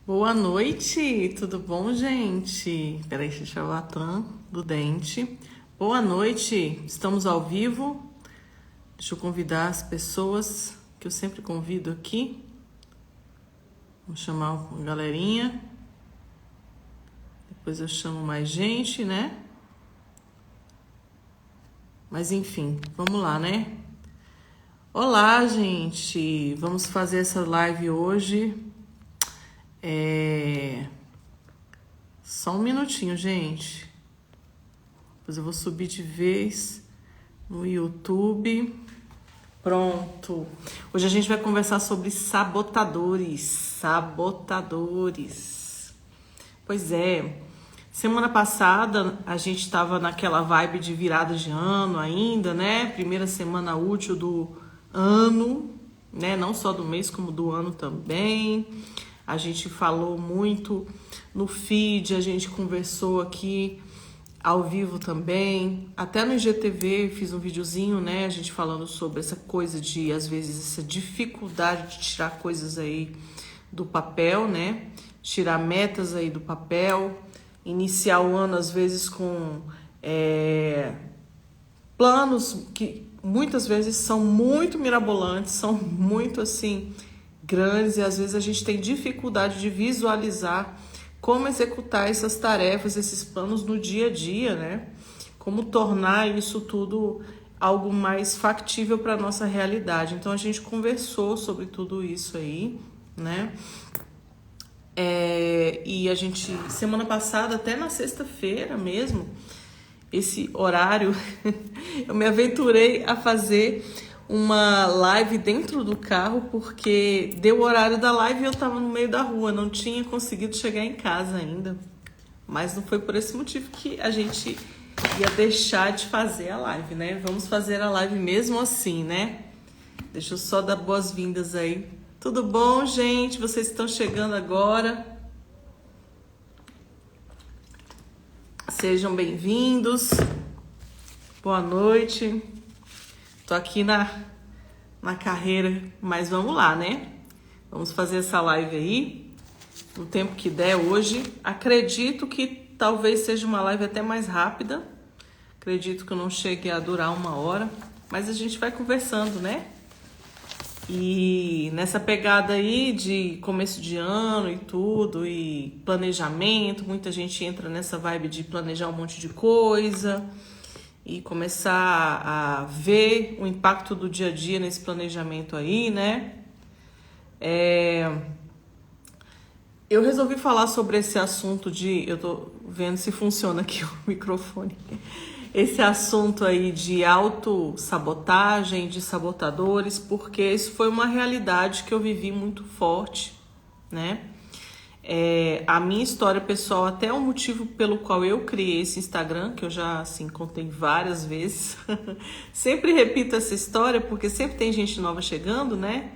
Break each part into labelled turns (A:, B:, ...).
A: Boa noite, tudo bom, gente? Peraí, deixa eu Latam do Dente. Boa noite, estamos ao vivo. Deixa eu convidar as pessoas que eu sempre convido aqui. Vou chamar uma galerinha. Depois eu chamo mais gente, né? Mas enfim, vamos lá, né? Olá, gente! Vamos fazer essa live hoje. Só um minutinho, gente. Depois eu vou subir de vez no YouTube. Pronto. Hoje a gente vai conversar sobre sabotadores. Sabotadores. Pois é. Semana passada a gente estava naquela vibe de virada de ano ainda, né? Primeira semana útil do ano, né? Não só do mês, como do ano também. A gente falou muito no feed, a gente conversou aqui ao vivo também. Até no IGTV fiz um videozinho, né? A gente falando sobre essa coisa de, às vezes, essa dificuldade de tirar coisas aí do papel, né? Tirar metas aí do papel. Iniciar o ano, às vezes, com planos que muitas vezes são muito mirabolantes, são muito, assim, grandes. E, às vezes, a gente tem dificuldade de visualizar como executar essas tarefas, esses planos no dia a dia, né? Como tornar isso tudo algo mais factível para a nossa realidade. Então, a gente conversou sobre tudo isso aí, né? E a gente, semana passada, até na sexta-feira mesmo, esse horário, eu me aventurei a fazer uma live dentro do carro, porque deu o horário da live e eu tava no meio da rua, não tinha conseguido chegar em casa ainda. Mas não foi por esse motivo que a gente ia deixar de fazer a live, né? Vamos fazer a live mesmo assim, né? Deixa eu só dar boas-vindas aí. Tudo bom, gente? Vocês estão chegando agora. Sejam bem-vindos. Boa noite. Tô aqui na carreira, mas vamos lá, né? Vamos fazer essa live aí, no tempo que der hoje. Acredito que talvez seja uma live até mais rápida. Acredito que eu não chegue a durar 1 hora, mas a gente vai conversando, né? E nessa pegada aí de começo de ano e tudo, e planejamento, muita gente entra nessa vibe de planejar um monte de coisa e começar a ver o impacto do dia a dia nesse planejamento aí, né? Eu resolvi falar sobre esse assunto de... Eu tô vendo se funciona aqui o microfone. Esse assunto aí de autossabotagem, de sabotadores, porque isso foi uma realidade que eu vivi muito forte, né? A minha história pessoal, até o motivo pelo qual eu criei esse Instagram, que eu já, assim, contei várias vezes. Sempre repito essa história, porque sempre tem gente nova chegando, né?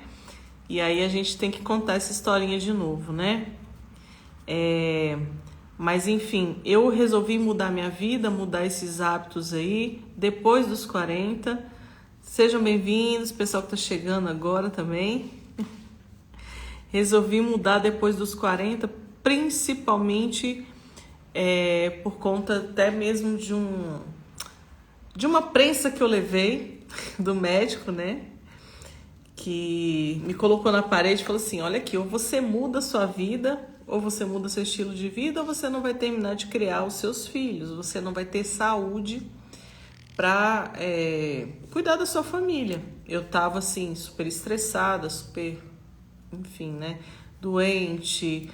A: E aí a gente tem que contar essa historinha de novo, né? Mas enfim, eu resolvi mudar minha vida, mudar esses hábitos aí, depois dos 40. Sejam bem-vindos, pessoal que tá chegando agora também. Resolvi mudar depois dos 40, principalmente por conta até mesmo de uma prensa que eu levei do médico, né? Que me colocou na parede e falou assim: olha aqui, ou você muda a sua vida, ou você muda seu estilo de vida, ou você não vai terminar de criar os seus filhos, você não vai ter saúde para cuidar da sua família. Eu tava assim, super estressada, super, enfim, né, doente,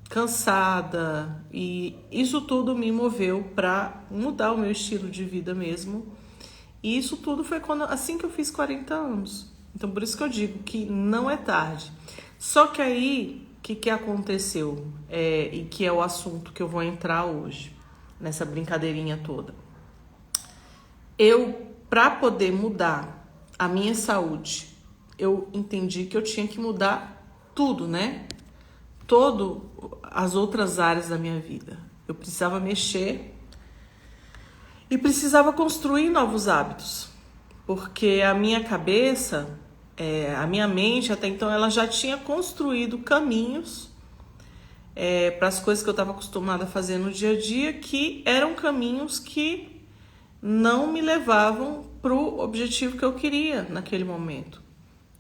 A: cansada, e isso tudo me moveu para mudar o meu estilo de vida mesmo. E isso tudo foi assim que eu fiz 40 anos. Então, por isso que eu digo que não é tarde. Só que aí, o que aconteceu? E que é o assunto que eu vou entrar hoje, nessa brincadeirinha toda. Eu, para poder mudar a minha saúde, eu entendi que eu tinha que mudar tudo, né? Todas as outras áreas da minha vida. Eu precisava mexer e precisava construir novos hábitos, porque a minha cabeça A minha mente, até então, ela já tinha construído caminhos para as coisas que eu estava acostumada a fazer no dia a dia, que eram caminhos que não me levavam para o objetivo que eu queria naquele momento,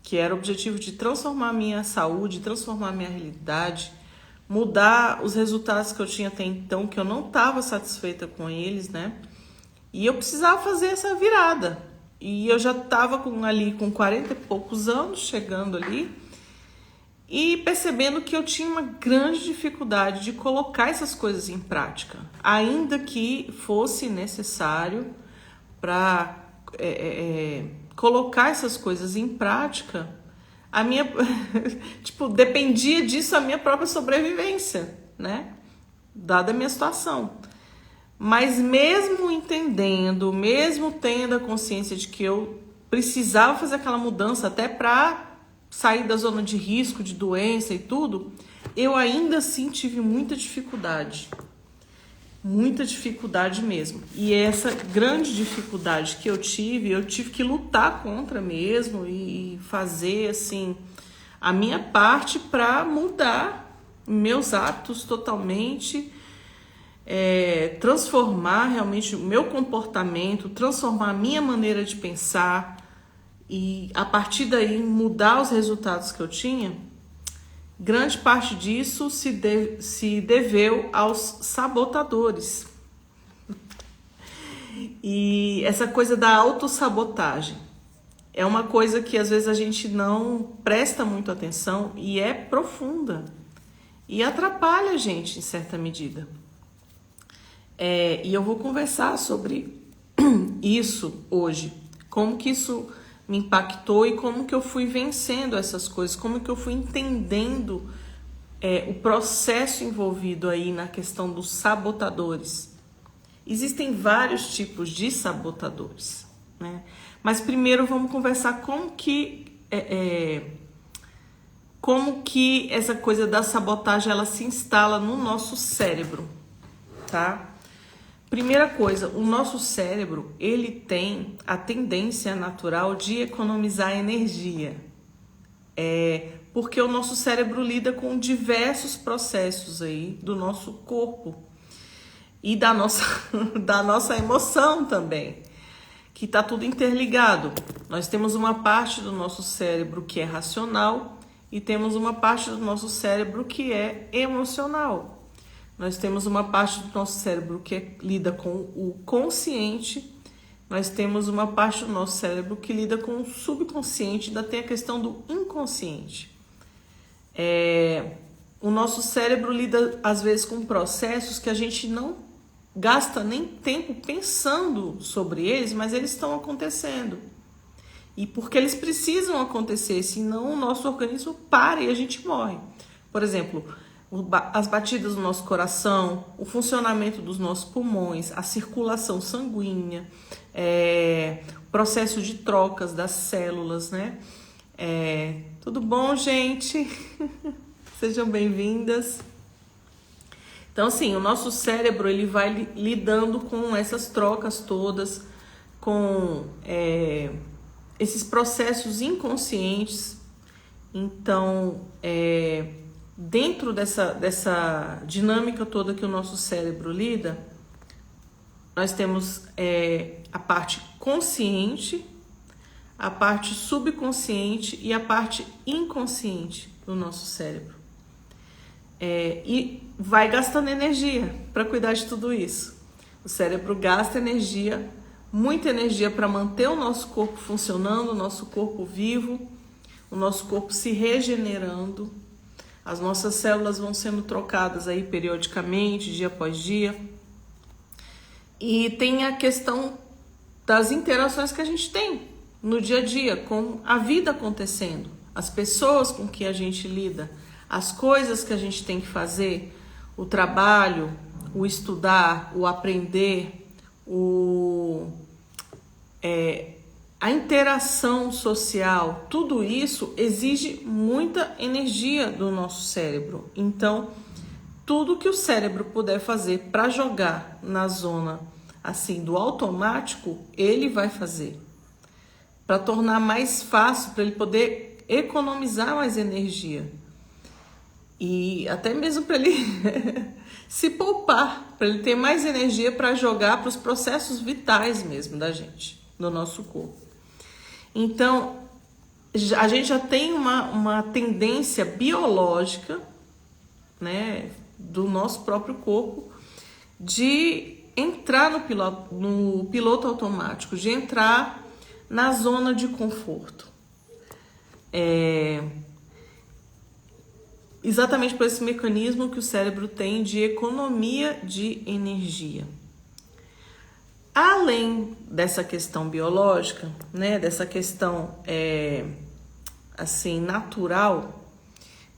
A: que era o objetivo de transformar a minha saúde, transformar a minha realidade, mudar os resultados que eu tinha até então, que eu não estava satisfeita com eles, né? E eu precisava fazer essa virada. E eu já estava ali com 40 e poucos anos, chegando ali, e percebendo que eu tinha uma grande dificuldade de colocar essas coisas em prática, ainda que fosse necessário para colocar essas coisas em prática. A minha, dependia disso a minha própria sobrevivência, né? Dada a minha situação. Mas mesmo entendendo, mesmo tendo a consciência de que eu precisava fazer aquela mudança até para sair da zona de risco, de doença e tudo, eu ainda assim tive muita dificuldade mesmo. E essa grande dificuldade que eu tive que lutar contra mesmo e fazer assim a minha parte para mudar meus hábitos totalmente, transformar realmente o meu comportamento, transformar a minha maneira de pensar e a partir daí mudar os resultados que eu tinha. Grande parte disso se deveu aos sabotadores. E essa coisa da autossabotagem é uma coisa que às vezes a gente não presta muito atenção e é profunda. E atrapalha a gente em certa medida. E eu vou conversar sobre isso hoje. Como que isso me impactou e como que eu fui vencendo essas coisas, como que eu fui entendendo o processo envolvido aí na questão dos sabotadores. Existem vários tipos de sabotadores, né? Mas primeiro vamos conversar como que essa coisa da sabotagem ela se instala no nosso cérebro, tá? Primeira coisa, o nosso cérebro, ele tem a tendência natural de economizar energia. Porque o nosso cérebro lida com diversos processos aí do nosso corpo e da nossa emoção também, que está tudo interligado. Nós temos uma parte do nosso cérebro que é racional e temos uma parte do nosso cérebro que é emocional. Nós temos uma parte do nosso cérebro que lida com o consciente, nós temos uma parte do nosso cérebro que lida com o subconsciente, ainda tem a questão do inconsciente. O nosso cérebro lida, às vezes, com processos que a gente não gasta nem tempo pensando sobre eles, mas eles estão acontecendo. E porque eles precisam acontecer, senão o nosso organismo para e a gente morre. Por exemplo, as batidas do nosso coração, o funcionamento dos nossos pulmões, a circulação sanguínea, o processo de trocas das células, né? Tudo bom, gente? Sejam bem-vindas. Então, assim, o nosso cérebro ele vai lidando com essas trocas todas, com esses processos inconscientes. Então, dentro dessa dinâmica toda que o nosso cérebro lida, nós temos a parte consciente, a parte subconsciente e a parte inconsciente do nosso cérebro. E vai gastando energia para cuidar de tudo isso. O cérebro gasta energia, muita energia para manter o nosso corpo funcionando, o nosso corpo vivo, o nosso corpo se regenerando. As nossas células vão sendo trocadas aí periodicamente, dia após dia. E tem a questão das interações que a gente tem no dia a dia, com a vida acontecendo, as pessoas com que a gente lida, as coisas que a gente tem que fazer, o trabalho, o estudar, o aprender, a interação social, tudo isso exige muita energia do nosso cérebro. Então, tudo que o cérebro puder fazer para jogar na zona assim do automático, ele vai fazer. para tornar mais fácil, para ele poder economizar mais energia. E até mesmo para ele se poupar, para ele ter mais energia para jogar para os processos vitais mesmo da gente, do nosso corpo. Então, a gente já tem uma tendência biológica, né, do nosso próprio corpo de entrar no piloto automático, de entrar na zona de conforto. Exatamente por esse mecanismo que o cérebro tem de economia de energia. Além dessa questão biológica, né, dessa questão assim natural,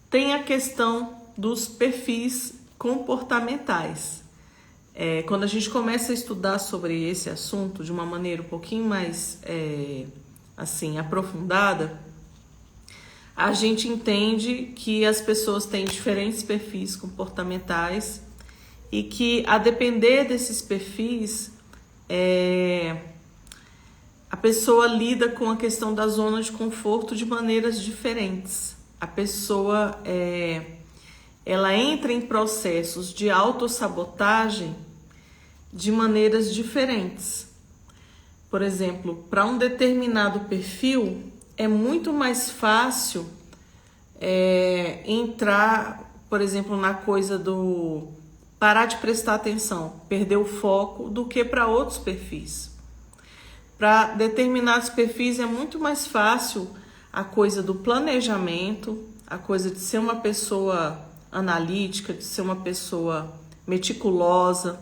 A: tem a questão dos perfis comportamentais. Quando a gente começa a estudar sobre esse assunto de uma maneira um pouquinho mais assim aprofundada, a gente entende que as pessoas têm diferentes perfis comportamentais e que, a depender desses perfis, a pessoa lida com a questão da zona de conforto de maneiras diferentes. A pessoa ela entra em processos de autossabotagem de maneiras diferentes. Por exemplo, para um determinado perfil, é muito mais fácil entrar, por exemplo, na coisa do parar de prestar atenção, perder o foco, do que para outros perfis. Para determinados perfis é muito mais fácil a coisa do planejamento, a coisa de ser uma pessoa analítica, de ser uma pessoa meticulosa,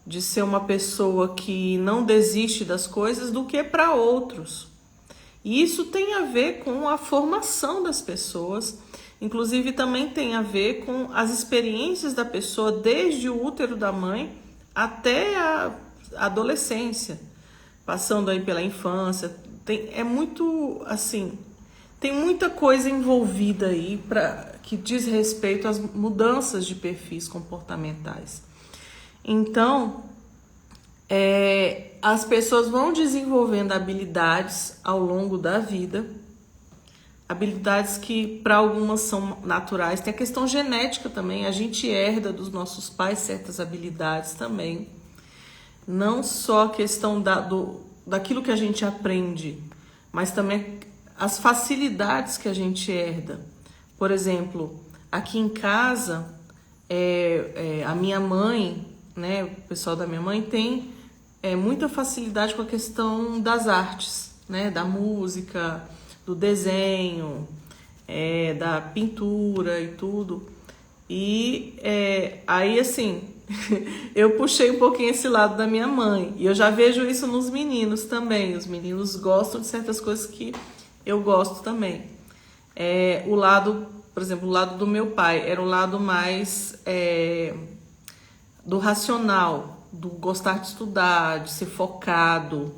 A: de ser uma pessoa que não desiste das coisas, do que para outros. E isso tem a ver com a formação das pessoas, inclusive também tem a ver com as experiências da pessoa desde o útero da mãe até a adolescência, passando aí pela infância. É muito assim, tem muita coisa envolvida aí que diz respeito às mudanças de perfis comportamentais. Então, as pessoas vão desenvolvendo habilidades ao longo da vida, habilidades que para algumas são naturais. Tem a questão genética também, a gente herda dos nossos pais certas habilidades também. Não só a questão daquilo que a gente aprende, mas também as facilidades que a gente herda. Por exemplo, aqui em casa, a minha mãe, né, o pessoal da minha mãe tem muita facilidade com a questão das artes, né, da música, do desenho, da pintura e tudo. E aí, assim, eu puxei um pouquinho esse lado da minha mãe. E eu já vejo isso nos meninos também. Os meninos gostam de certas coisas que eu gosto também. O lado, por exemplo, o lado do meu pai era o lado mais do racional, do gostar de estudar, de ser focado,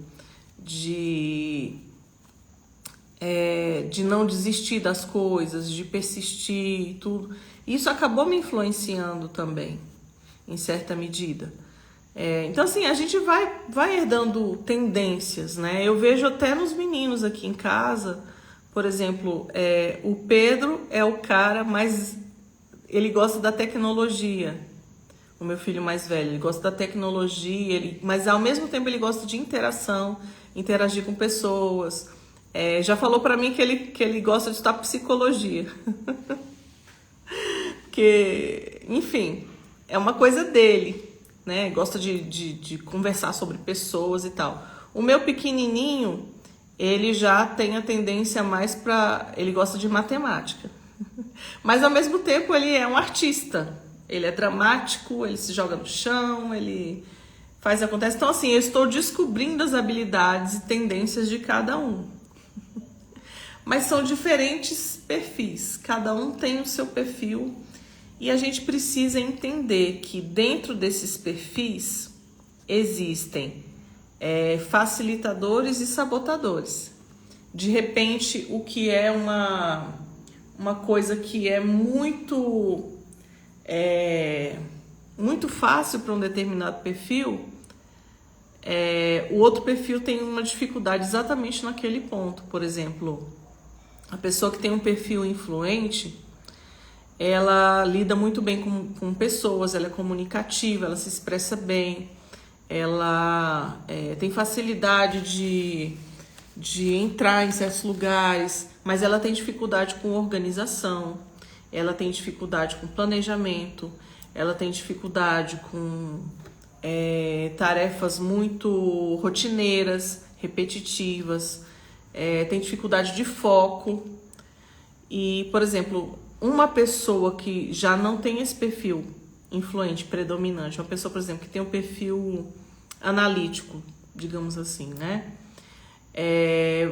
A: de não desistir das coisas, de persistir e tudo. Isso acabou me influenciando também, em certa medida. Então, assim, a gente vai herdando tendências, né? Eu vejo até nos meninos aqui em casa, por exemplo, o Pedro é o cara mais... Ele gosta da tecnologia, o meu filho mais velho. Ele gosta da tecnologia, mas ao mesmo tempo ele gosta de interação, interagir com pessoas. Já falou pra mim que ele gosta de estudar psicologia. Que, enfim, é uma coisa dele, né? Gosta de conversar sobre pessoas e tal. O meu pequenininho, ele já tem a tendência mais ele gosta de matemática. Mas ao mesmo tempo ele é um artista. Ele é dramático, ele se joga no chão, ele faz e acontece. Então, assim, eu estou descobrindo as habilidades e tendências de cada um. Mas são diferentes perfis, cada um tem o seu perfil e a gente precisa entender que dentro desses perfis existem facilitadores e sabotadores. De repente, o que é uma coisa que é muito fácil para um determinado perfil, o outro perfil tem uma dificuldade exatamente naquele ponto. Por exemplo, a pessoa que tem um perfil influente, ela lida muito bem com pessoas, ela é comunicativa, ela se expressa bem, ela tem facilidade de entrar em certos lugares, mas ela tem dificuldade com organização, ela tem dificuldade com planejamento, ela tem dificuldade com tarefas muito rotineiras, repetitivas, tem dificuldade de foco. E, por exemplo, uma pessoa que já não tem esse perfil influente, predominante, uma pessoa, por exemplo, que tem um perfil analítico, digamos assim, né?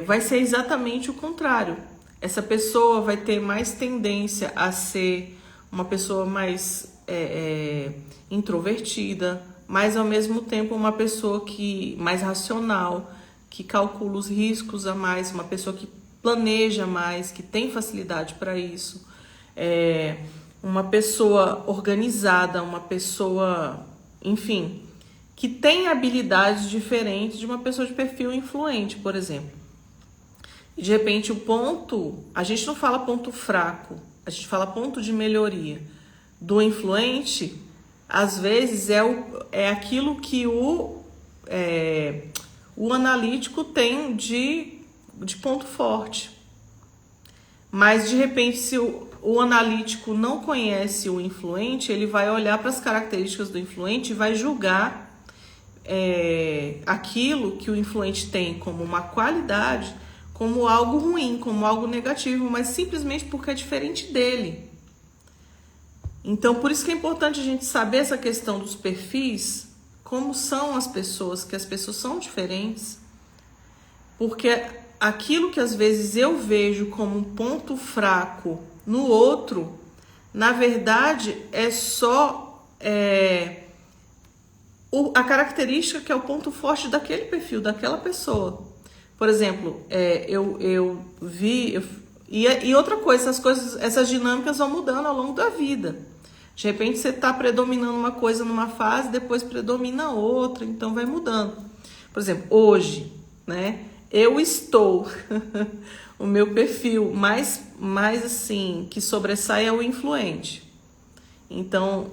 A: Vai ser exatamente o contrário. Essa pessoa vai ter mais tendência a ser uma pessoa mais introvertida, mas ao mesmo tempo uma pessoa mais racional, que calcula os riscos a mais, uma pessoa que planeja mais, que tem facilidade para isso, uma pessoa organizada, uma pessoa, enfim, que tem habilidades diferentes de uma pessoa de perfil influente, por exemplo. E de repente a gente não fala ponto fraco, a gente fala ponto de melhoria. Do influente, às vezes é aquilo que o analítico tem de ponto forte. Mas de repente, se o analítico não conhece o influente, ele vai olhar para as características do influente e vai julgar aquilo que o influente tem como uma qualidade, como algo ruim, como algo negativo, mas simplesmente porque é diferente dele. Então, por isso que é importante a gente saber essa questão dos perfis, como são as pessoas, que as pessoas são diferentes, porque aquilo que às vezes eu vejo como um ponto fraco no outro, na verdade é só a característica que é o ponto forte daquele perfil, daquela pessoa. Por exemplo, eu vi... E outra coisa, essas dinâmicas vão mudando ao longo da vida. De repente você está predominando uma coisa numa fase, depois predomina outra, então vai mudando. Por exemplo, hoje, né? Eu estou... o meu perfil mais assim, que sobressai é o influente. Então,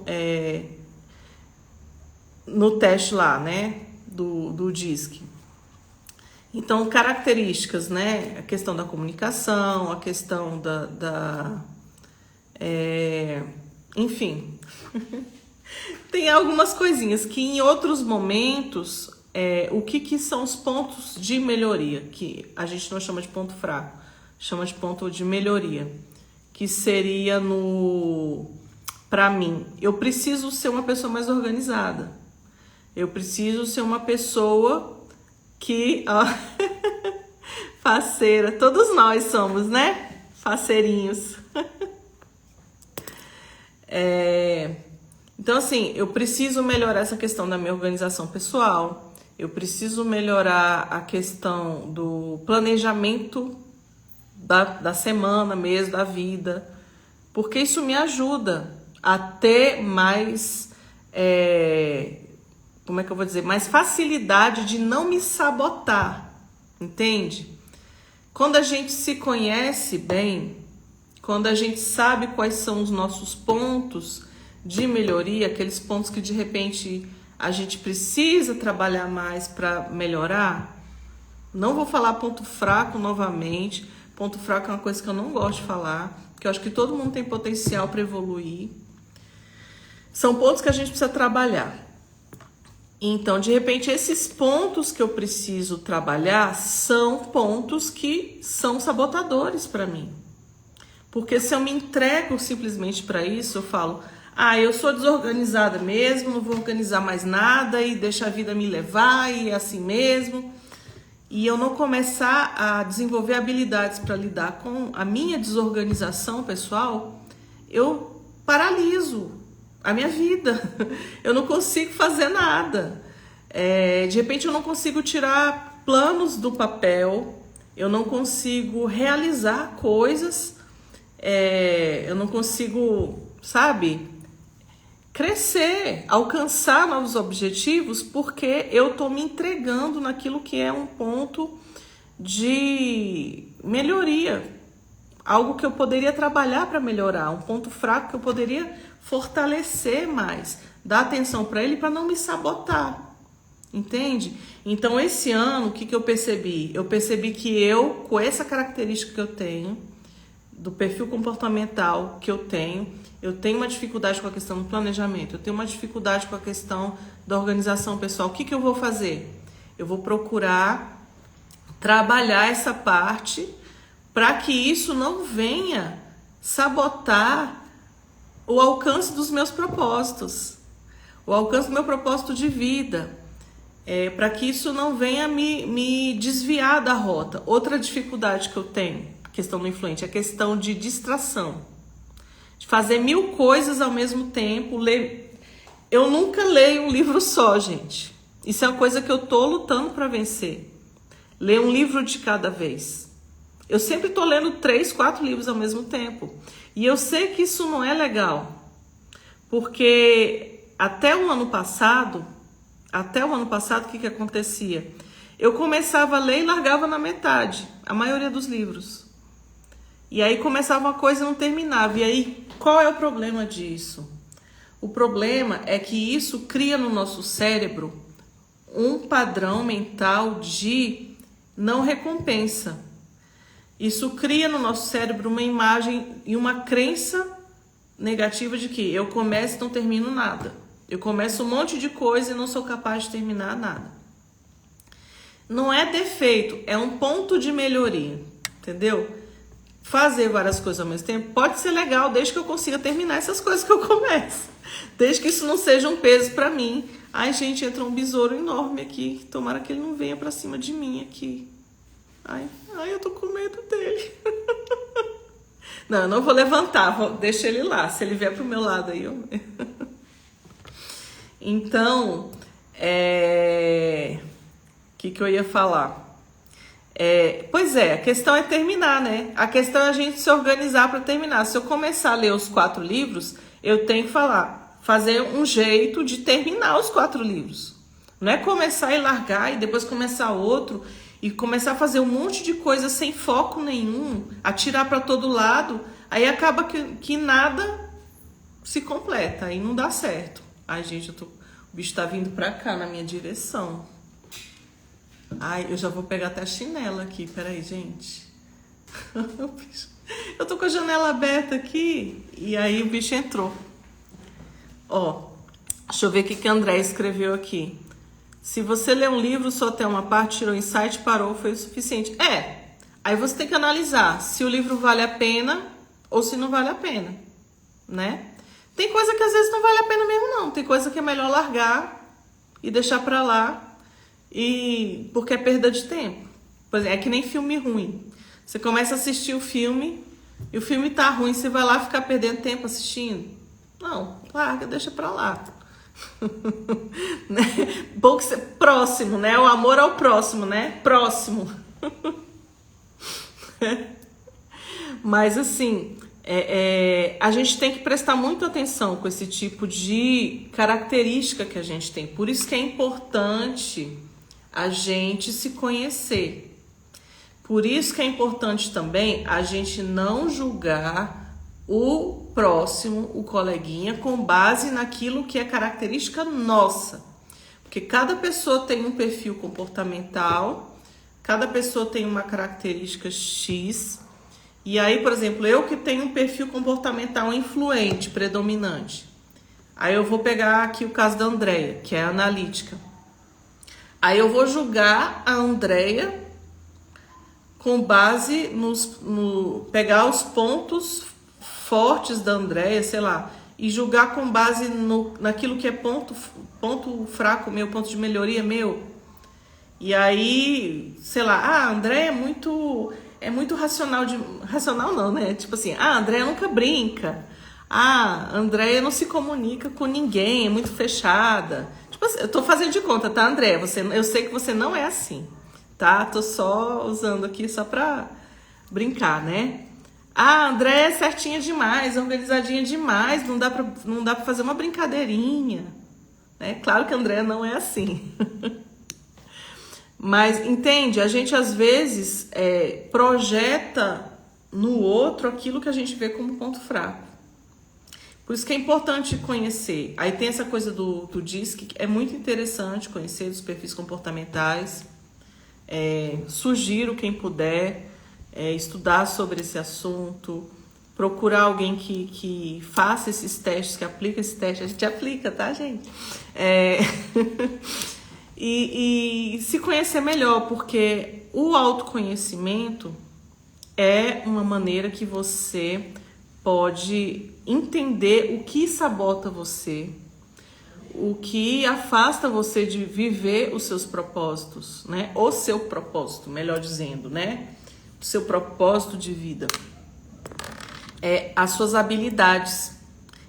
A: no teste lá, né? Do DISC. Então, características, né? A questão da comunicação, a questão enfim, tem algumas coisinhas que em outros momentos, o que são os pontos de melhoria, que a gente não chama de ponto fraco, chama de ponto de melhoria, que seria para mim, eu preciso ser uma pessoa mais organizada, eu preciso ser uma pessoa que, faceira, todos nós somos, né? Faceirinhos. Então, assim, eu preciso melhorar essa questão da minha organização pessoal, eu preciso melhorar a questão do planejamento da semana mesmo, da vida, porque isso me ajuda a ter mais, como é que eu vou dizer, mais facilidade de não me sabotar, entende? Quando a gente se conhece bem, quando a gente sabe quais são os nossos pontos de melhoria, aqueles pontos que de repente a gente precisa trabalhar mais para melhorar, não vou falar ponto fraco novamente, ponto fraco é uma coisa que eu não gosto de falar, porque eu acho que todo mundo tem potencial para evoluir, são pontos que a gente precisa trabalhar. Então, de repente, esses pontos que eu preciso trabalhar são pontos que são sabotadores para mim. Porque se eu me entrego simplesmente para isso, eu falo, eu sou desorganizada mesmo, não vou organizar mais nada e deixa a vida me levar e é assim mesmo. E eu não começar a desenvolver habilidades para lidar com a minha desorganização pessoal, eu paraliso a minha vida. Eu não consigo fazer nada. De repente eu não consigo tirar planos do papel, eu não consigo realizar coisas, eu não consigo, sabe, crescer, alcançar novos objetivos, porque eu tô me entregando naquilo que é um ponto de melhoria, algo que eu poderia trabalhar para melhorar, um ponto fraco que eu poderia fortalecer mais, dar atenção para ele para não me sabotar. Entende? Então, esse ano, o que eu percebi? Eu percebi que eu, com essa característica que eu tenho, do perfil comportamental que eu tenho uma dificuldade com a questão do planejamento, eu tenho uma dificuldade com a questão da organização pessoal. O que eu vou fazer? Eu vou procurar trabalhar essa parte para que isso não venha sabotar o alcance dos meus propósitos, o alcance do meu propósito de vida. Para que isso não venha me desviar da rota. Outra dificuldade que eu tenho, questão do influente, é a questão de distração. De fazer 1000 coisas ao mesmo tempo. Eu nunca leio um livro só, gente. Isso é uma coisa que eu tô lutando para vencer. Ler um livro de cada vez. Eu sempre tô lendo 3, 4 livros ao mesmo tempo. E eu sei que isso não é legal. Porque até o ano passado, o que acontecia? Eu começava a ler e largava na metade, a maioria dos livros. E aí começava uma coisa e não terminava. E aí, qual é o problema disso? O problema é que isso cria no nosso cérebro um padrão mental de não recompensa. Isso cria no nosso cérebro uma imagem e uma crença negativa de que eu começo e não termino nada. Eu começo um monte de coisa e não sou capaz de terminar nada. Não é defeito, é um ponto de melhoria, entendeu? Fazer várias coisas ao mesmo tempo pode ser legal, desde que eu consiga terminar essas coisas que eu começo. Desde que isso não seja um peso pra mim. Ai, gente, entra um besouro enorme aqui. Tomara que ele não venha pra cima de mim aqui. Ai, eu tô com medo dele. Não, eu não vou levantar, deixa ele lá. Se ele vier pro meu lado aí, eu... Então, que eu ia falar? Pois é, a questão é terminar, né? A questão é a gente se organizar para terminar. Se eu começar a ler os 4 livros, eu tenho que fazer um jeito de terminar os 4 livros. Não é começar e largar e depois começar outro e começar a fazer um monte de coisa sem foco nenhum, atirar para todo lado, aí acaba que nada se completa, aí não dá certo. Ai, gente, o bicho tá vindo pra cá, na minha direção. Ai, eu já vou pegar até a chinela aqui. Peraí, gente. Eu tô com a janela aberta aqui. E aí o bicho entrou. Ó, deixa eu ver o que a André escreveu aqui. Se você lê um livro, só até uma parte, tirou insight, parou, foi o suficiente. Aí você tem que analisar se o livro vale a pena ou se não vale a pena, né? Tem coisa que às vezes não vale a pena mesmo, não. Tem coisa que é melhor largar e deixar pra lá, porque é perda de tempo. Por exemplo, é que nem filme ruim. Você começa a assistir o filme e o filme tá ruim, você vai lá ficar perdendo tempo assistindo? Não, larga, deixa pra lá. Né? Bom que próximo, né? O amor ao próximo, né? Próximo. Mas assim... a gente tem que prestar muita atenção com esse tipo de característica que a gente tem. Por isso que é importante a gente se conhecer. Por isso que é importante também a gente não julgar o próximo, o coleguinha, com base naquilo que é característica nossa. Porque cada pessoa tem um perfil comportamental, cada pessoa tem uma característica X. E aí, por exemplo, eu que tenho um perfil comportamental influente, predominante. Aí eu vou pegar aqui o caso da Andreia, que é analítica. Aí eu vou julgar a Andreia com base pegar os pontos fortes da Andreia, sei lá, e julgar com base naquilo que é ponto fraco meu, ponto de melhoria meu. E aí, sei lá, a Andreia é muito racional, racional não, né? Tipo assim, a Andreia nunca brinca. A Andreia não se comunica com ninguém, é muito fechada. Tipo assim, eu tô fazendo de conta, tá, Andreia? Eu sei que você não é assim, tá? Tô só usando aqui só pra brincar, né? Ah, a André é certinha demais, organizadinha demais, não dá pra fazer uma brincadeirinha. Né? Claro que a André não é assim. Mas, entende? A gente, às vezes, projeta no outro aquilo que a gente vê como ponto fraco. Por isso que é importante conhecer. Aí tem essa coisa do DISC, que é muito interessante conhecer dos perfis comportamentais. Sugiro, quem puder, estudar sobre esse assunto, procurar alguém que faça esses testes, que aplica esse teste. A gente aplica, tá, gente? E se conhecer melhor, porque o autoconhecimento é uma maneira que você pode entender o que sabota você, o que afasta você de viver os seus propósitos, né? O seu propósito, melhor dizendo, né? O seu propósito de vida. As suas habilidades.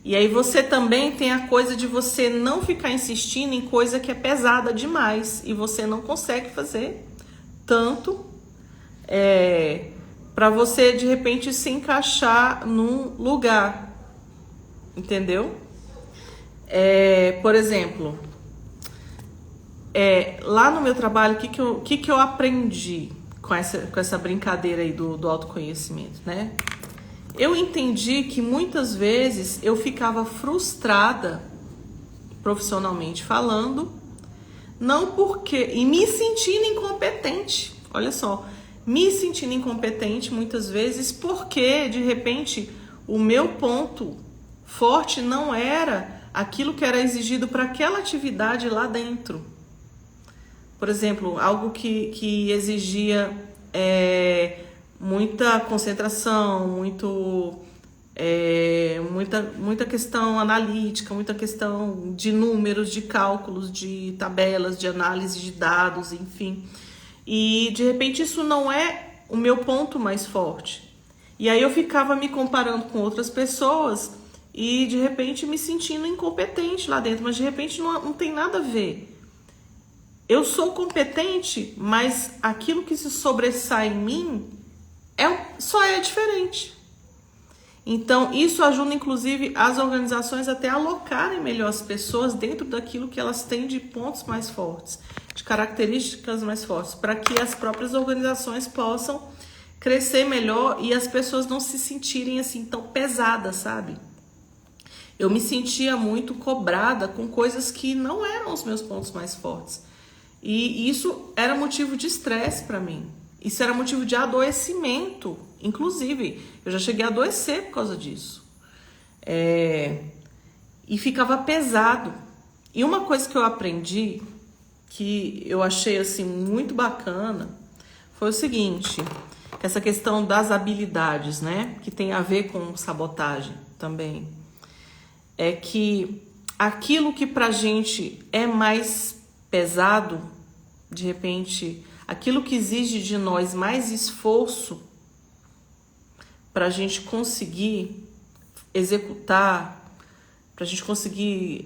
A: E aí você também tem a coisa de você não ficar insistindo em coisa que é pesada demais e você não consegue fazer tanto para você de repente se encaixar num lugar, entendeu? Por exemplo, lá no meu trabalho, o que eu aprendi com essa brincadeira aí do autoconhecimento, né? Eu entendi que muitas vezes eu ficava frustrada, profissionalmente falando, e me sentindo incompetente. Olha só, me sentindo incompetente muitas vezes porque, de repente, o meu ponto forte não era aquilo que era exigido para aquela atividade lá dentro. Por exemplo, algo que exigia muita concentração, muita questão analítica, muita questão de números, de cálculos, de tabelas, de análise de dados, enfim. E de repente isso não é o meu ponto mais forte. E aí eu ficava me comparando com outras pessoas e de repente me sentindo incompetente lá dentro, mas de repente não tem nada a ver. Eu sou competente, mas aquilo que se sobressai em mim só é diferente. Então, isso ajuda, inclusive, as organizações até a alocarem melhor as pessoas dentro daquilo que elas têm de pontos mais fortes, de características mais fortes, para que as próprias organizações possam crescer melhor e as pessoas não se sentirem assim tão pesadas, sabe? Eu me sentia muito cobrada com coisas que não eram os meus pontos mais fortes. E isso era motivo de estresse para mim. Isso era motivo de adoecimento. Inclusive, eu já cheguei a adoecer por causa disso. E ficava pesado. E uma coisa que eu aprendi, que eu achei assim muito bacana, foi o seguinte: essa questão das habilidades, né? Que tem a ver com sabotagem também. É que aquilo que pra gente é mais pesado, de repente, aquilo que exige de nós mais esforço para a gente conseguir executar, para a gente conseguir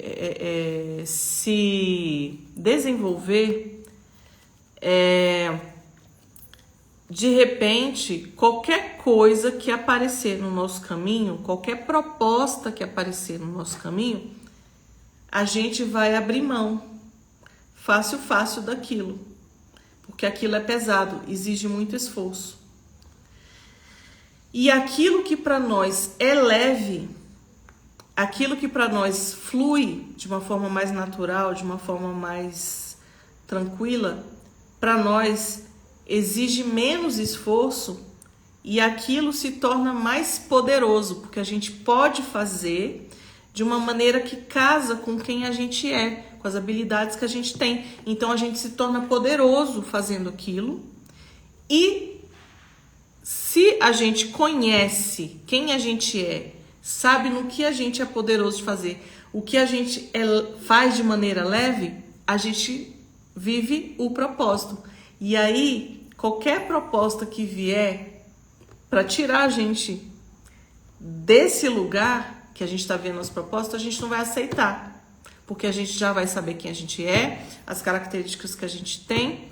A: se desenvolver, de repente, qualquer coisa que aparecer no nosso caminho, qualquer proposta que aparecer no nosso caminho, a gente vai abrir mão fácil daquilo, porque aquilo é pesado, exige muito esforço. E aquilo que para nós é leve, aquilo que para nós flui de uma forma mais natural, de uma forma mais tranquila, para nós exige menos esforço e aquilo se torna mais poderoso, porque a gente pode fazer de uma maneira que casa com quem a gente é, com as habilidades que a gente tem. Então a gente se torna poderoso fazendo aquilo. E se a gente conhece quem a gente é, sabe no que a gente é poderoso de fazer, o que a gente faz de maneira leve, a gente vive o propósito. E aí, qualquer proposta que vier para tirar a gente desse lugar que a gente está vendo as propostas, a gente não vai aceitar. Porque a gente já vai saber quem a gente é, as características que a gente tem,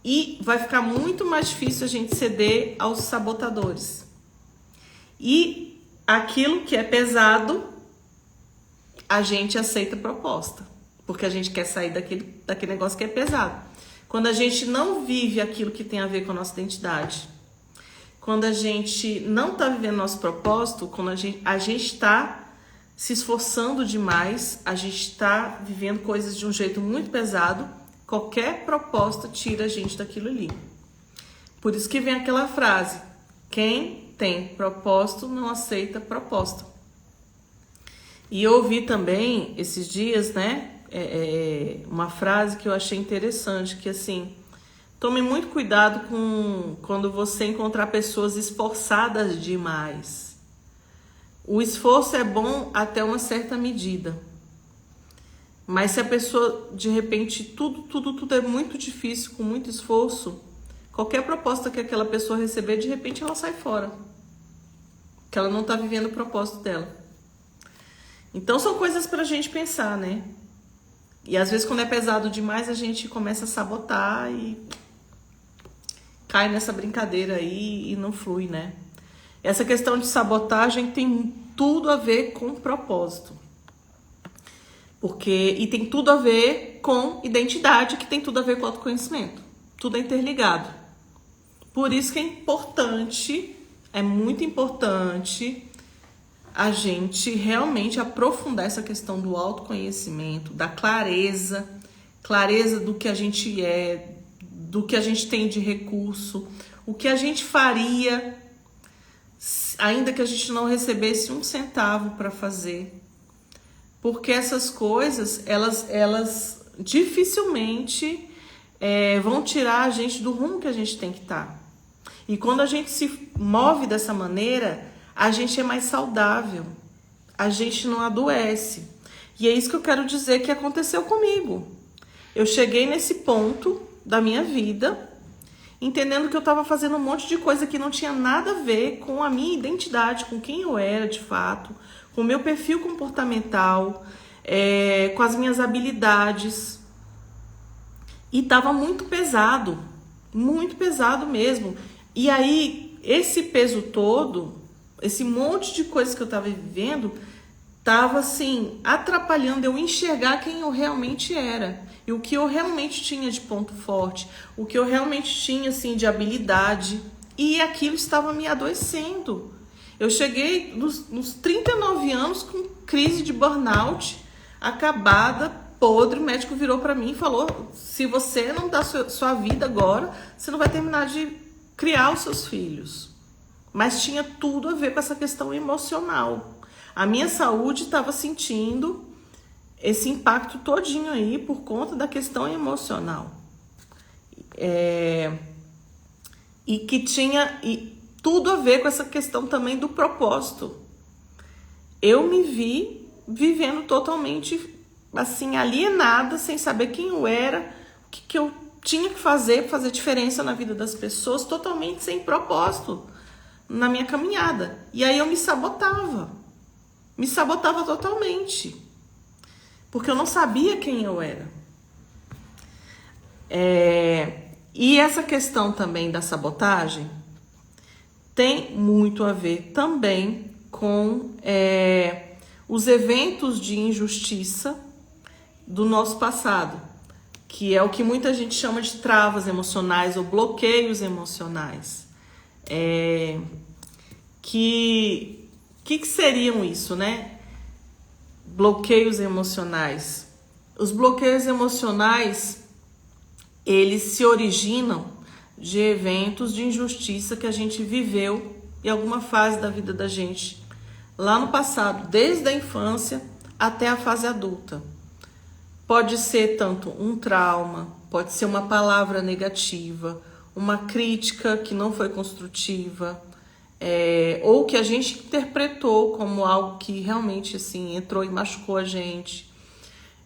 A: e vai ficar muito mais difícil a gente ceder aos sabotadores. E aquilo que é pesado, a gente aceita a proposta, porque a gente quer sair daquele negócio que é pesado. Quando a gente não vive aquilo que tem a ver com a nossa identidade, quando a gente não está vivendo nosso propósito, quando a gente está se esforçando demais, a gente está vivendo coisas de um jeito muito pesado, qualquer proposta tira a gente daquilo ali. Por isso que vem aquela frase: quem tem propósito não aceita proposta. E eu ouvi também esses dias, né, uma frase que eu achei interessante, que assim, tome muito cuidado quando você encontrar pessoas esforçadas demais. O esforço é bom até uma certa medida. Mas se a pessoa, de repente, tudo é muito difícil, com muito esforço, qualquer proposta que aquela pessoa receber, de repente ela sai fora. Que ela não está vivendo o propósito dela. Então são coisas pra gente pensar, né? E às vezes quando é pesado demais, a gente começa a sabotar e cai nessa brincadeira aí e não flui, né? Essa questão de sabotagem tem tudo a ver com propósito. E tem tudo a ver com identidade, que tem tudo a ver com autoconhecimento. Tudo é interligado. Por isso que é muito importante a gente realmente aprofundar essa questão do autoconhecimento, da clareza do que a gente é, do que a gente tem de recurso, o que a gente faria, ainda que a gente não recebesse um centavo para fazer. Porque essas coisas, elas dificilmente vão tirar a gente do rumo que a gente tem que estar. E quando a gente se move dessa maneira, a gente é mais saudável, a gente não adoece. E é isso que eu quero dizer que aconteceu comigo. Eu cheguei nesse ponto da minha vida, entendendo que eu estava fazendo um monte de coisa que não tinha nada a ver com a minha identidade, com quem eu era de fato, com o meu perfil comportamental, com as minhas habilidades. E estava muito pesado mesmo. E aí, esse peso todo, esse monte de coisas que eu estava vivendo, estava assim, atrapalhando eu enxergar quem eu realmente era. E o que eu realmente tinha de ponto forte, o que eu realmente tinha assim, de habilidade. E aquilo estava me adoecendo. Eu cheguei nos 39 anos com crise de burnout, acabada, podre. O médico virou para mim e falou: se você não dá sua vida agora, você não vai terminar de criar os seus filhos. Mas tinha tudo a ver com essa questão emocional. A minha saúde estava sentindo esse impacto todinho aí por conta da questão emocional. E que tinha tudo a ver com essa questão também do propósito. Eu me vi vivendo totalmente assim, alienada, sem saber quem eu era, o que eu tinha que fazer para fazer diferença na vida das pessoas, totalmente sem propósito na minha caminhada. E aí eu me sabotava totalmente, porque eu não sabia quem eu era. E essa questão também da sabotagem tem muito a ver também com os eventos de injustiça do nosso passado, que é o que muita gente chama de travas emocionais ou bloqueios emocionais. Que seriam isso, né? Bloqueios emocionais. Os bloqueios emocionais, eles se originam de eventos de injustiça que a gente viveu em alguma fase da vida da gente, lá no passado, desde a infância até a fase adulta. Pode ser tanto um trauma, pode ser uma palavra negativa, uma crítica que não foi construtiva, ou que a gente interpretou como algo que realmente assim, entrou e machucou a gente.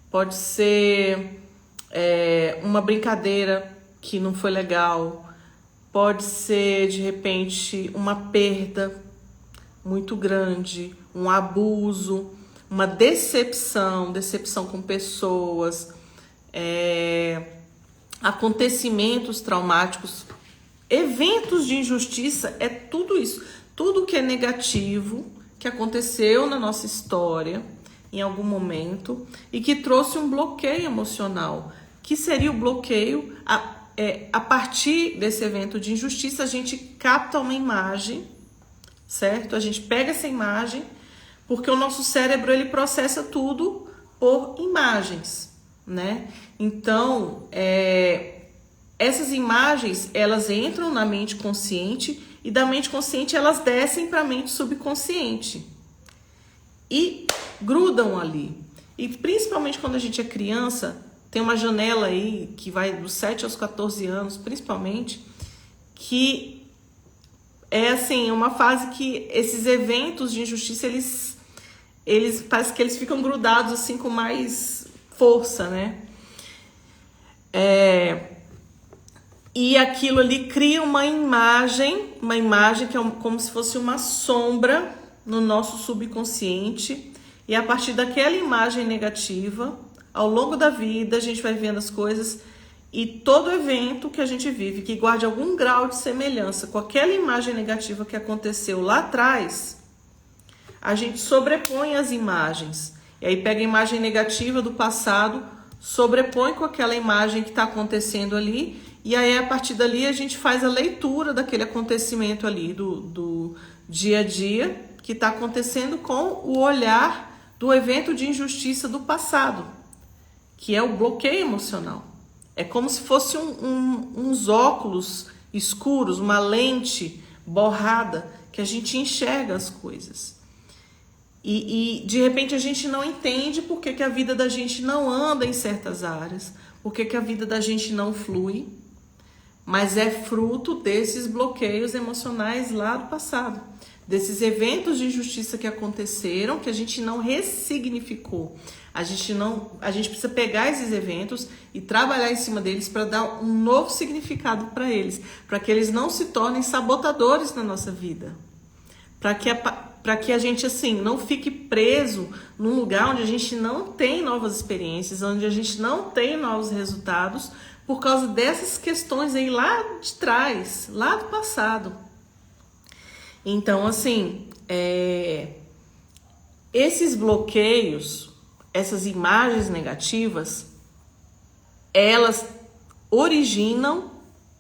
A: Pode ser uma brincadeira que não foi legal, pode ser de repente uma perda muito grande, um abuso, uma decepção com pessoas, acontecimentos traumáticos, eventos de injustiça, tudo isso. tudo que é negativo, que aconteceu na nossa história, em algum momento, e que trouxe um bloqueio emocional, que seria o bloqueio, a partir desse evento de injustiça, a gente capta uma imagem, certo? A gente pega essa imagem, porque o nosso cérebro, ele processa tudo por imagens, né? Então, essas imagens, elas entram na mente consciente e da mente consciente elas descem para a mente subconsciente e grudam ali. E principalmente quando a gente é criança, tem uma janela aí que vai dos 7 aos 14 anos, principalmente, que é assim, uma fase que esses eventos de injustiça, eles parece que eles ficam grudados assim com mais força, né? E aquilo ali cria uma imagem que é como se fosse uma sombra no nosso subconsciente, e a partir daquela imagem negativa, ao longo da vida, a gente vai vendo as coisas, e todo evento que a gente vive, que guarde algum grau de semelhança com aquela imagem negativa que aconteceu lá atrás, a gente sobrepõe as imagens. E aí pega a imagem negativa do passado, sobrepõe com aquela imagem que está acontecendo ali, e aí a partir dali a gente faz a leitura daquele acontecimento ali, do dia a dia, que está acontecendo com o olhar do evento de injustiça do passado, que é o bloqueio emocional. É como se fosse uns óculos escuros, uma lente borrada, que a gente enxerga as coisas. E de repente a gente não entende por que a vida da gente não anda em certas áreas, por que a vida da gente não flui, mas é fruto desses bloqueios emocionais lá do passado, desses eventos de injustiça que aconteceram, que a gente não ressignificou. A gente precisa pegar esses eventos e trabalhar em cima deles para dar um novo significado para eles, para que eles não se tornem sabotadores na nossa vida, para que a gente assim não fique preso num lugar onde a gente não tem novas experiências, onde a gente não tem novos resultados, por causa dessas questões aí lá de trás, lá do passado. Então, assim, esses bloqueios, essas imagens negativas, elas originam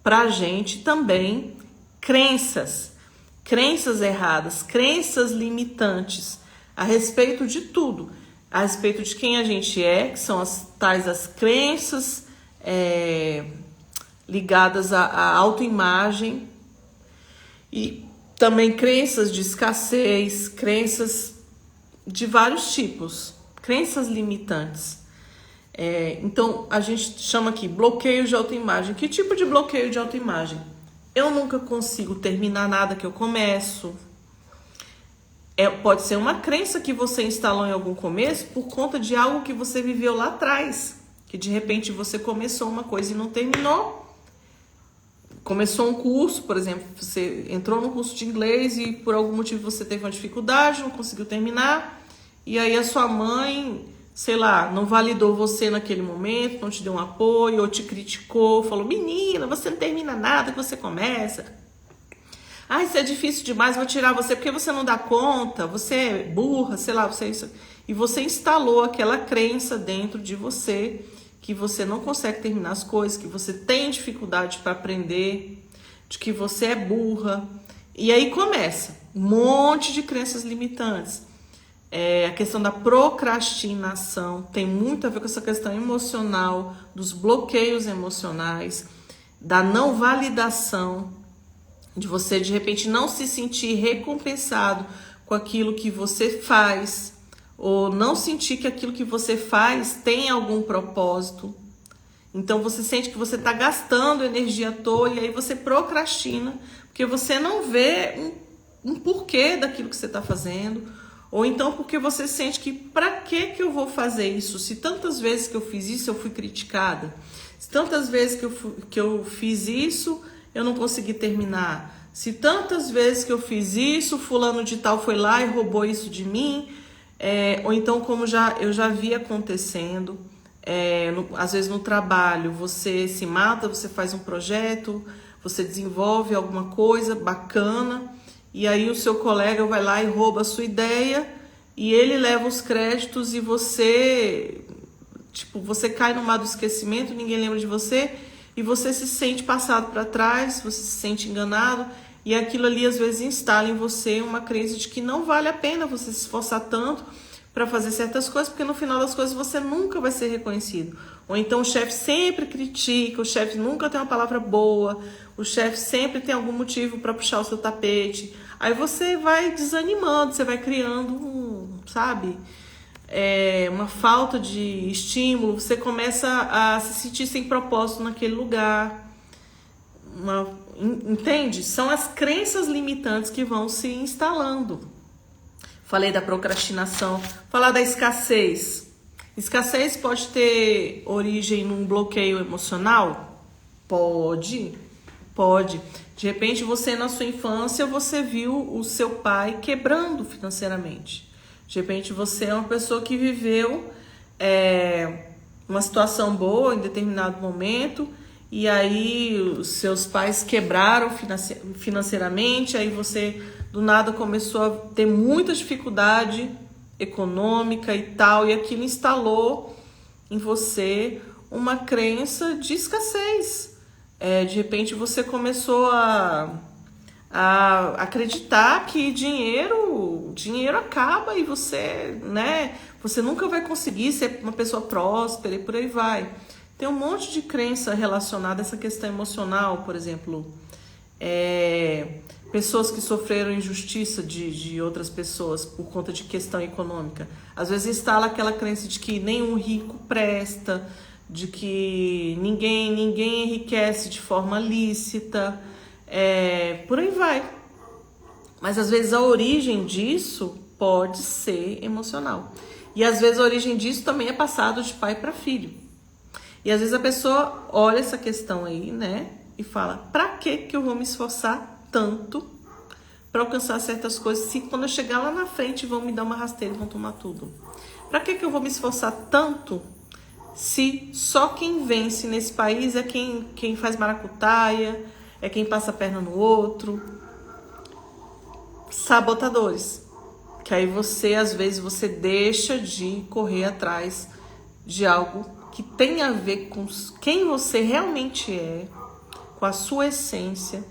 A: pra gente também crenças erradas, crenças limitantes a respeito de tudo, a respeito de quem a gente é, que são as crenças ligadas à autoimagem, e também crenças de escassez, crenças de vários tipos, crenças limitantes. Então, a gente chama aqui bloqueio de autoimagem. Que tipo de bloqueio de autoimagem? Eu nunca consigo terminar nada que eu começo. Pode ser uma crença que você instalou em algum começo por conta de algo que você viveu lá atrás, que de repente você começou uma coisa e não terminou. Começou um curso, por exemplo, você entrou no curso de inglês e por algum motivo você teve uma dificuldade, não conseguiu terminar, e aí a sua mãe, sei lá, não validou você naquele momento, não te deu um apoio, ou te criticou, falou: menina, você não termina nada que você começa. Ah, isso é difícil demais, vou tirar você porque você não dá conta, você é burra, sei lá, você é isso. E você instalou aquela crença dentro de você, que você não consegue terminar as coisas, que você tem dificuldade para aprender, de que você é burra. E aí começa um monte de crenças limitantes. A questão da procrastinação tem muito a ver com essa questão emocional, dos bloqueios emocionais, da não validação, de você de repente não se sentir recompensado com aquilo que você faz, ou não sentir que aquilo que você faz tem algum propósito. Então você sente que você está gastando energia à toa, e aí você procrastina, porque você não vê um porquê daquilo que você está fazendo, ou então porque você sente que para que eu vou fazer isso? Se tantas vezes que eu fiz isso eu fui criticada, se tantas vezes que eu fiz isso eu não consegui terminar, se tantas vezes que eu fiz isso fulano de tal foi lá e roubou isso de mim. Ou então, como eu já vi acontecendo, às vezes no trabalho, você se mata, você faz um projeto, você desenvolve alguma coisa bacana, e aí o seu colega vai lá e rouba a sua ideia, e ele leva os créditos e você, tipo, você cai no mar do esquecimento, ninguém lembra de você, e você se sente passado para trás, você se sente enganado, e aquilo ali às vezes instala em você uma crença de que não vale a pena você se esforçar tanto para fazer certas coisas, porque no final das coisas você nunca vai ser reconhecido. Ou então o chefe sempre critica, o chefe nunca tem uma palavra boa, o chefe sempre tem algum motivo para puxar o seu tapete. Aí você vai desanimando, você vai criando, sabe, uma falta de estímulo, você começa a se sentir sem propósito naquele lugar. Entende? São as crenças limitantes que vão se instalando. Falei da procrastinação, falar da escassez. Escassez pode ter origem num bloqueio emocional? Pode. De repente você na sua infância você viu o seu pai quebrando financeiramente. De repente você é uma pessoa que viveu uma situação boa em determinado momento e aí os seus pais quebraram financeiramente, aí você do nada começou a ter muita dificuldade econômica e tal, e aquilo instalou em você uma crença de escassez. De repente você começou a acreditar que dinheiro acaba e você, né, você nunca vai conseguir ser uma pessoa próspera e por aí vai. Tem um monte de crença relacionada a essa questão emocional, por exemplo, pessoas que sofreram injustiça de outras pessoas por conta de questão econômica. Às vezes instala aquela crença de que nenhum rico presta, de que ninguém enriquece de forma lícita, por aí vai. Mas às vezes a origem disso pode ser emocional. E às vezes a origem disso também é passado de pai para filho. E às vezes a pessoa olha essa questão aí, né, e fala, pra que eu vou me esforçar tanto para alcançar certas coisas se quando eu chegar lá na frente vão me dar uma rasteira e vão tomar tudo? Pra que eu vou me esforçar tanto se só quem vence nesse país é quem faz maracutaia, é quem passa a perna no outro? Sabotadores. Que aí você, às vezes, você deixa de correr atrás de algo que tem a ver com quem você realmente é, com a sua essência,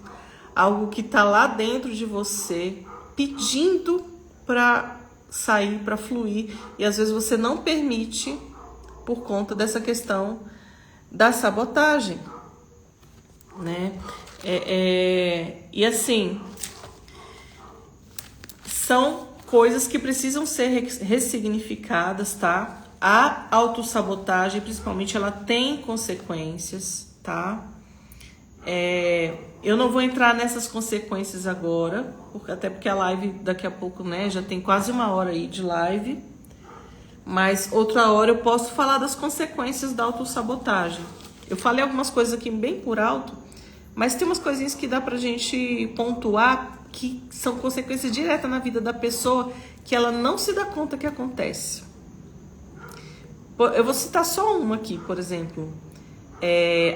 A: algo que está lá dentro de você, pedindo para sair, para fluir, e às vezes você não permite por conta dessa questão da sabotagem, né? E assim, são coisas que precisam ser ressignificadas, tá? A autossabotagem, principalmente, ela tem consequências, tá? Eu não vou entrar nessas consequências agora, até porque a live daqui a pouco, né, já tem quase 1 hora aí de live. Mas outra hora eu posso falar das consequências da autossabotagem. Eu falei algumas coisas aqui bem por alto, mas tem umas coisinhas que dá pra gente pontuar que são consequências diretas na vida da pessoa que ela não se dá conta que acontece. Eu vou citar só uma aqui, por exemplo.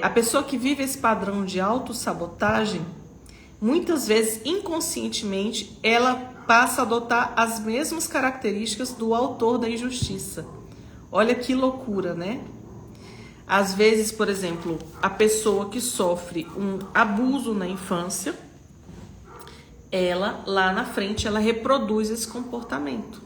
A: A pessoa que vive esse padrão de autossabotagem, muitas vezes, inconscientemente, ela passa a adotar as mesmas características do autor da injustiça. Olha que loucura, né? Às vezes, por exemplo, a pessoa que sofre um abuso na infância, ela, lá na frente, ela reproduz esse comportamento.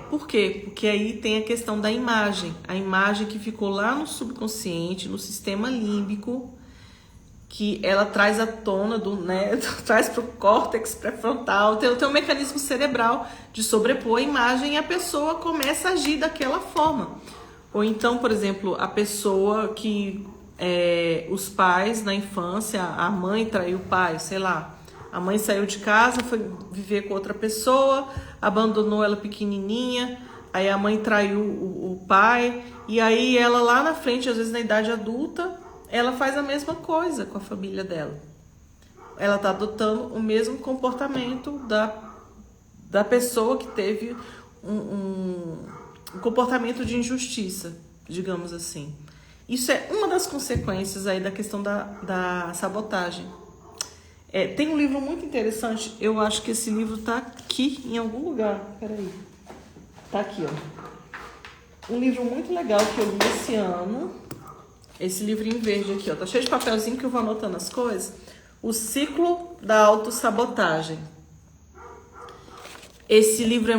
A: Por quê? Porque aí tem a questão da imagem. A imagem que ficou lá no subconsciente, no sistema límbico, que ela traz à tona, traz para o córtex pré-frontal, tem um mecanismo cerebral de sobrepor a imagem e a pessoa começa a agir daquela forma. Ou então, por exemplo, a pessoa que os pais na infância, a mãe traiu o pai, sei lá, a mãe saiu de casa, foi viver com outra pessoa, abandonou ela pequenininha, aí a mãe traiu o pai, e aí ela lá na frente, às vezes na idade adulta, ela faz a mesma coisa com a família dela. Ela está adotando o mesmo comportamento da pessoa que teve um comportamento de injustiça, digamos assim. Isso é uma das consequências aí da questão da sabotagem. Tem um livro muito interessante, eu acho que esse livro tá aqui em algum lugar, peraí. Tá aqui, ó. Um livro muito legal que eu li esse ano. Esse livrinho verde aqui, ó. Tá cheio de papelzinho que eu vou anotando as coisas. O Ciclo da Autossabotagem. Esse livro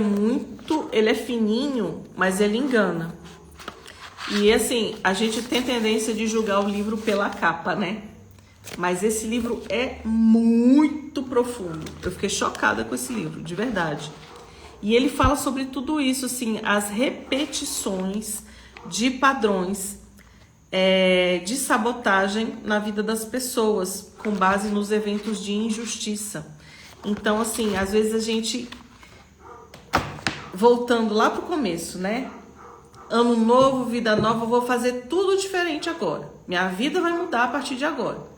A: ele é fininho, mas ele engana. E assim, a gente tem tendência de julgar o livro pela capa, né? Mas esse livro é muito profundo. Eu fiquei chocada com esse livro, de verdade. E ele fala sobre tudo isso, assim, as repetições de padrões de sabotagem na vida das pessoas, com base nos eventos de injustiça. Então, assim, às vezes a gente, voltando lá pro começo, né? Ano novo, vida nova, eu vou fazer tudo diferente agora. Minha vida vai mudar a partir de agora.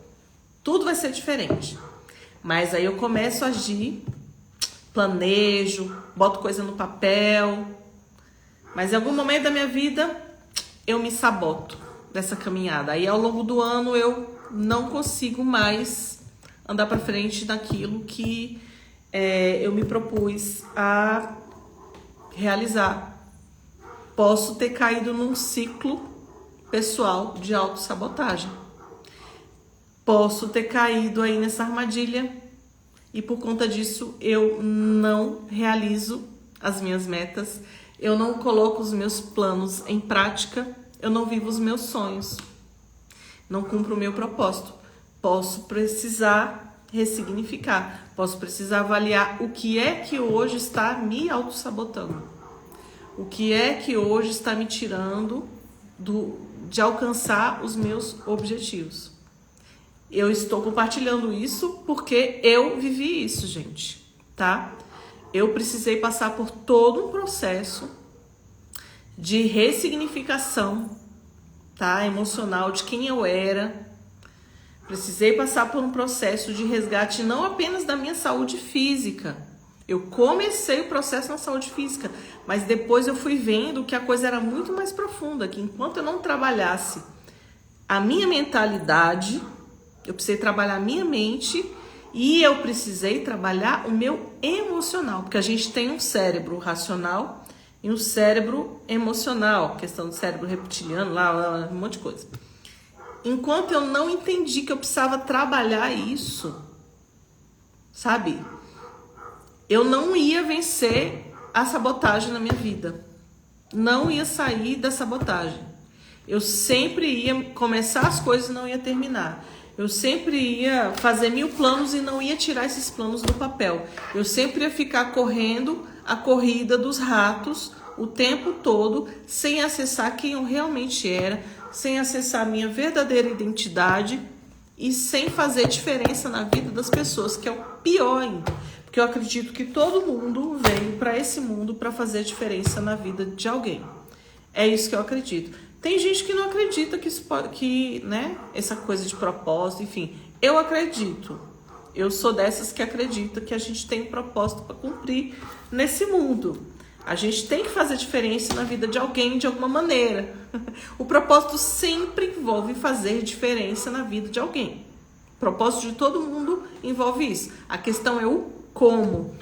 A: Tudo vai ser diferente. Mas aí eu começo a agir, planejo, boto coisa no papel. Mas em algum momento da minha vida, eu me saboto dessa caminhada. Aí ao longo do ano eu não consigo mais andar para frente daquilo que eu me propus a realizar. Posso ter caído num ciclo pessoal de autossabotagem. Posso ter caído aí nessa armadilha e por conta disso eu não realizo as minhas metas, eu não coloco os meus planos em prática, eu não vivo os meus sonhos, não cumpro o meu propósito. Posso precisar ressignificar, posso precisar avaliar o que é que hoje está me autossabotando, o que é que hoje está me tirando de alcançar os meus objetivos. Eu estou compartilhando isso porque eu vivi isso, gente, tá? Eu precisei passar por todo um processo de ressignificação, tá? Emocional de quem eu era. Precisei passar por um processo de resgate não apenas da minha saúde física. Eu comecei o processo na saúde física, mas depois eu fui vendo que a coisa era muito mais profunda, que enquanto eu não trabalhasse a minha mentalidade, eu precisei trabalhar a minha mente e eu precisei trabalhar o meu emocional, porque a gente tem um cérebro racional e um cérebro emocional, questão do cérebro reptiliano, lá, um monte de coisa. Enquanto eu não entendi que eu precisava trabalhar isso, sabe? Eu não ia vencer a sabotagem na minha vida. Não ia sair da sabotagem. Eu sempre ia começar as coisas e não ia terminar. Eu sempre ia fazer 1000 planos e não ia tirar esses planos do papel. Eu sempre ia ficar correndo a corrida dos ratos o tempo todo, sem acessar quem eu realmente era, sem acessar a minha verdadeira identidade e sem fazer diferença na vida das pessoas, que é o pior ainda. Porque eu acredito que todo mundo veio para esse mundo para fazer diferença na vida de alguém. É isso que eu acredito. Tem gente que não acredita né, essa coisa de propósito, enfim. Eu acredito. Eu sou dessas que acredita que a gente tem um propósito para cumprir nesse mundo. A gente tem que fazer diferença na vida de alguém de alguma maneira. O propósito sempre envolve fazer diferença na vida de alguém. O propósito de todo mundo envolve isso. A questão é o como.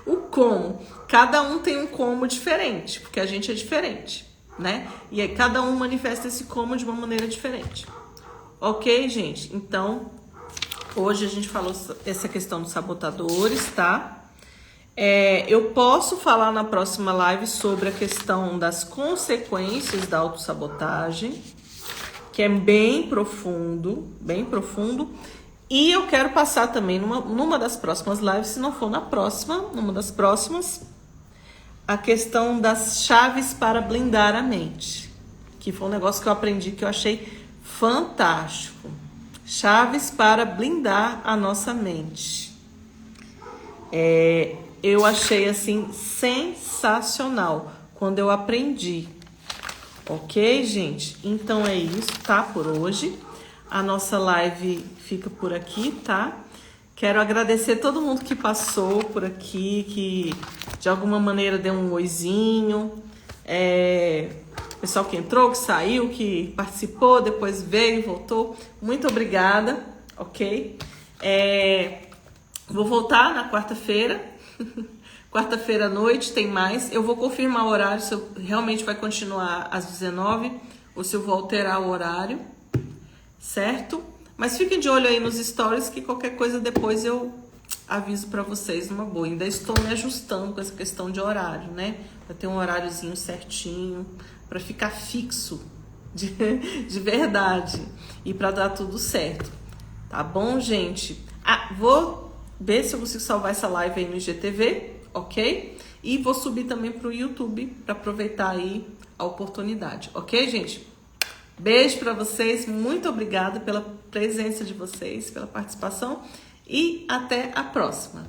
A: O como. Cada um tem um como diferente, porque a gente é diferente, né? E aí cada um manifesta esse como de uma maneira diferente. Ok, gente? Então, hoje a gente falou essa questão dos sabotadores, tá? Eu posso falar na próxima live sobre a questão das consequências da autossabotagem, que é bem profundo, bem profundo. E eu quero passar também numa das próximas lives, se não for na próxima, numa das próximas, a questão das chaves para blindar a mente, que foi um negócio que eu aprendi que eu achei fantástico. Chaves para blindar a nossa mente. Eu achei assim sensacional quando eu aprendi. Ok, gente? Então é isso, tá? Por hoje. A nossa live fica por aqui, tá? Quero agradecer todo mundo que passou por aqui, que de alguma maneira deu um oizinho. Pessoal que entrou, que saiu, que participou, depois veio, voltou. Muito obrigada, ok? Vou voltar na quarta-feira. Quarta-feira à noite tem mais. Eu vou confirmar o horário, se eu realmente vai continuar às 19 ou se eu vou alterar o horário, certo? Mas fiquem de olho aí nos stories que qualquer coisa depois eu aviso pra vocês numa boa. Ainda estou me ajustando com essa questão de horário, né? Pra ter um horáriozinho certinho, pra ficar fixo de verdade e pra dar tudo certo. Tá bom, gente? Vou ver se eu consigo salvar essa live aí no IGTV, ok? E vou subir também pro YouTube para aproveitar aí a oportunidade, ok, gente? Beijo para vocês, muito obrigada pela presença de vocês, pela participação e até a próxima.